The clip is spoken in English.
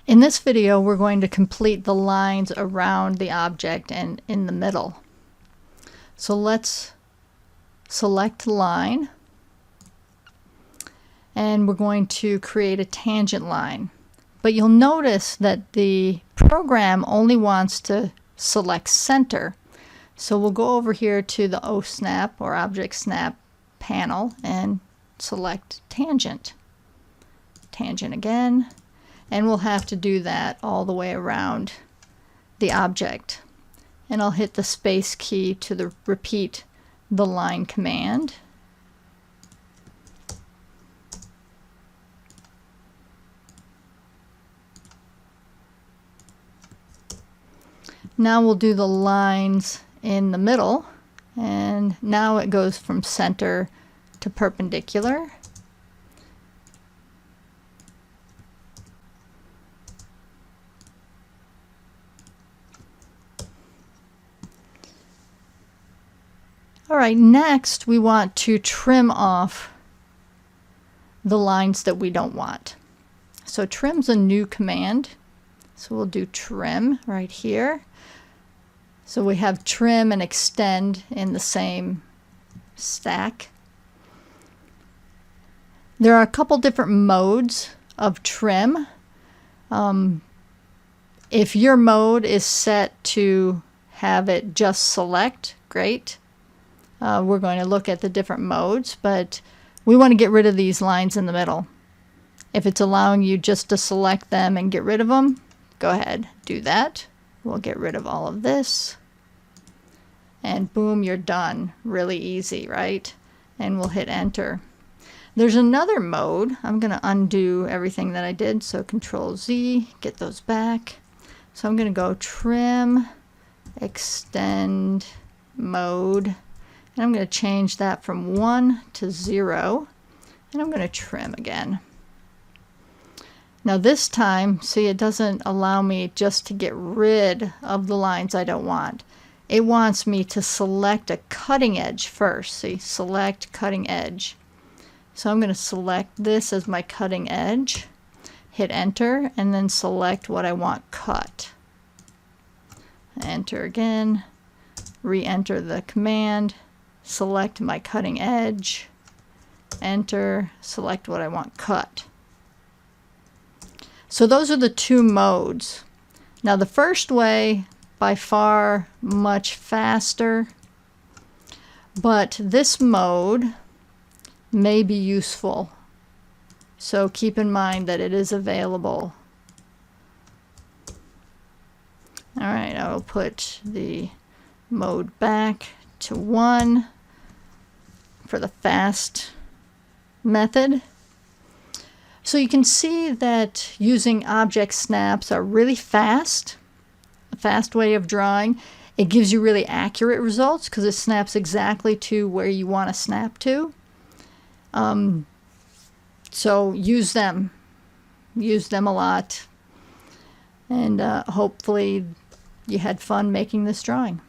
In this video, we're going to complete the lines around the object and in the middle. So let's select line, and we're going to create a tangent line. But you'll notice that the program only wants to select center. So we'll go over here to the OSnap or Object Snap panel and select tangent. Tangent again. And we'll have to do that all the way around the object. And I'll hit the space key to repeat the line command. Now we'll do the lines in the middle, and now it goes from center to perpendicular. Alright, next we want to trim off the lines that we don't want. So trim's a new command. So we'll do trim right here. So we have trim and extend in the same stack. There are a couple different modes of trim. If your mode is set to have it just select, great. We're going to look at the different modes, but we want to get rid of these lines in the middle. If it's allowing you just to select them and get rid of them, go ahead, do that. We'll get rid of all of this. And boom, you're done. Really easy, right? And we'll hit enter. There's another mode. I'm going to undo everything that I did, so Control Z, get those back. So I'm going to go trim, extend, mode. And I'm going to change that from 1 to 0, and I'm going to trim again. Now this time, see, it doesn't allow me just to get rid of the lines I don't want. It wants me to select a cutting edge first. See, select cutting edge. So I'm going to select this as my cutting edge, hit enter, and then select what I want cut. Enter again, re-enter the command. Select my cutting edge, enter, select what I want cut. So those are the two modes. Now the first way, by far much faster, but this mode may be useful. So keep in mind that it is available. Alright, I will put the mode back to 1 for the fast method. So you can see that using object snaps are really fast, a fast way of drawing. It gives you really accurate results because it snaps exactly to where you want to snap to. So use them a lot, and hopefully you had fun making this drawing.